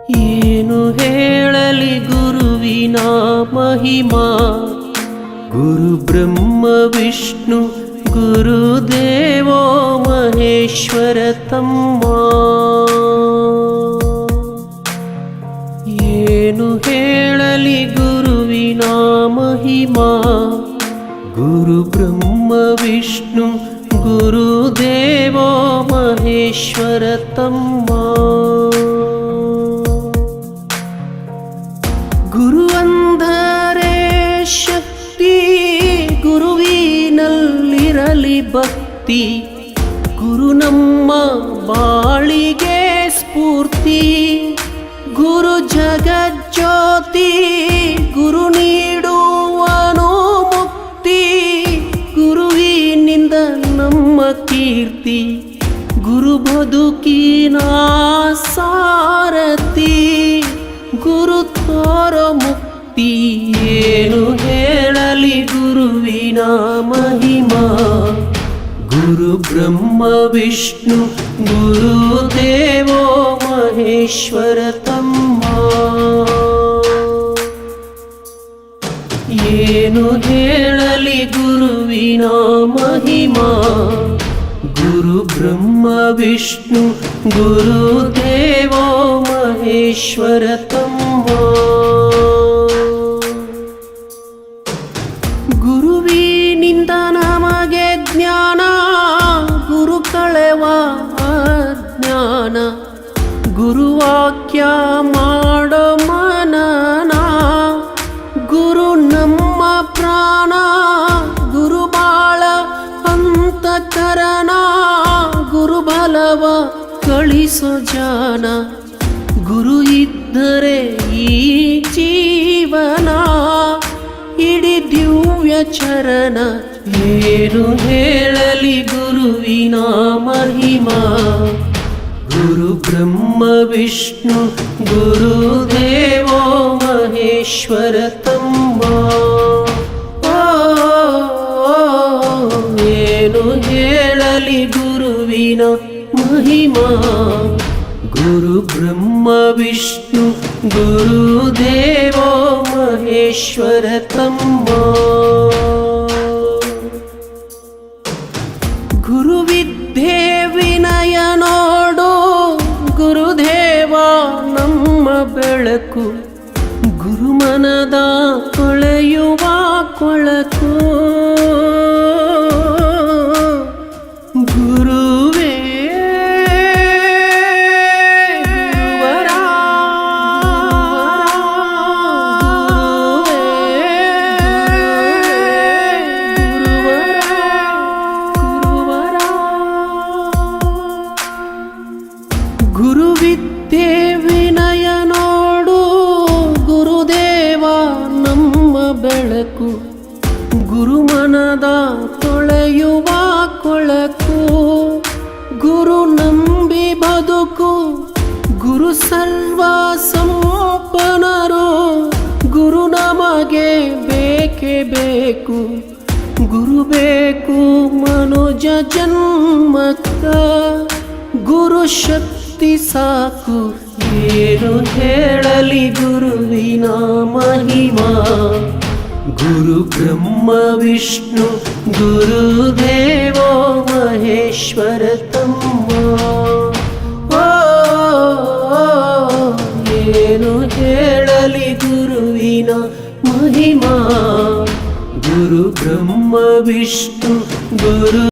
ಏನು ಹೇಳಲಿ ಗುರುವಿನ ಮಹಿಮಾ. ಗುರು ಬ್ರಹ್ಮ ವಿಷ್ಣು ಗುರುದೇವೋ ಮಹೇಶ್ವರ ತಮ್ಮ. ಏನು ಹೇಳಲಿ ಗುರುವಿನ ಮಹಿಮಾ. ಗುರು ಬ್ರಹ್ಮ ವಿಷ್ಣು ಗುರುದೇವೋ ಮಹೇಶ್ವರ ತಮ್ಮ. ಗುರು ಅಂದರೆ ಶಕ್ತಿ, ಗುರುವಿನಲ್ಲಿರಲಿ ಭಕ್ತಿ. ಗುರು ನಮ್ಮ ಬಾಳಿಗೆ ಸ್ಫೂರ್ತಿ. ಗುರು ಜಗಜ್ಯೋತಿ, ಗುರು ನೀಡುವನು ಮುಕ್ತಿ. ಗುರುವಿನಿಂದ ನಮ್ಮ ಕೀರ್ತಿ, ಗುರು ಬದುಕಿನ ಸಾರಥಿ. ಗುರು ತೋರೋ ಮುಕ್ತಿ. ಏನು ಹೇಳಲಿ ಗುರುವಿನ ಮಹಿಮಾ. ಗುರು ಬ್ರಹ್ಮ ವಿಷ್ಣು ಗುರುದೇವೋ ಮಹೇಶ್ವರ ತಮ್ಮ. ಏನು ಹೇಳಲಿ ಗುರುವಿನ ಮಹಿಮಾ. ಗುರು ಬ್ರಹ್ಮ ವಿಷ್ಣು ಗುರುದೇವೋ ಮಹೇಶ್ವರ ತಮ್ಮ. ಗುರುವಿನಿಂದ ನಮಗೆ ಜ್ಞಾನ, ಗುರು ಕಳೆವ ಅಜ್ಞಾನ. ಗುರುವಾಕ್ಯ ಮಾಡೋ ಮನನ, ಗುರು ನಮ್ಮ ಪ್ರಾಣ. ಗುರು ಬಾಳ ಅಂತಃಕರಣ, ಗುರು ಬಲವ ಕಳಿಸೋ ಜಾನ. ಗುರು ಇದ್ದರೆ ಈ ಜೀವನ, ಇಡೀ ದಿವ್ಯ ಚರಣ. ಏನು ಹೇಳಲಿ ಗುರುವಿನ ಮಹಿಮಾ. ಗುರು ಬ್ರಹ್ಮ ವಿಷ್ಣು ಗುರುದೇವೋ ಮಹೇಶ್ವರ ತಮ್ಮ. ಏನು ಹೇಳಲಿ ಗುರುವಿನ ಮಹಿಮಾ. ಗುರು ಬ್ರಹ್ಮ ವಿಷ್ಣು ಗುರುದೇವೋ ಮಹೇಶ್ವರ ತಮ್ಮ. ಗುರುವಿದ್ಯೆ ವಿನಯ ನೋಡು, ಗುರುದೇವ ನಮ್ಮ ಬೆಳಕು. ಗುರುಮನದ ಕೊಳೆಯುವ ಕೊಳಕು. ಗುರುವೇ ಗುರುವರ, ಗುರುವಿದ್ಯೆ ವಿನಯ ನೋಡು, ಗುರುದೇವ ನಮ್ಮ ಬೆಳಕು. ಗುರುಮನದ ತೊಳೆಯುವ ಕೊಳಕು. ಗುರು ನಂಬಿ ಬದುಕು, ಗುರು ಸರ್ವ ಸಂಪನ್ನರು. ಗುರು ನಮಗೆ ಬೇಕೇ ಬೇಕು, ಗುರು ಬೇಕು ಮನುಜ ಜನ್ಮಕ್ಕ. ಗುರು ಶಕ್ತಿ ಸಾಕು. ಏನು ಹೇಳಲಿ ಗುರುವಿನ ಮಹಿಮಾ. ಗುರು ಬ್ರಹ್ಮ ವಿಷ್ಣು ಗುರುದೇವೋ ಮಹೇಶ್ವರ ತಮ್ಮ. ಏನು ಹೇಳಲಿ ಗುರುವಿನ ಮಹಿಮಾ. ಗುರು ಬ್ರಹ್ಮ ವಿಷ್ಣು ಗುರು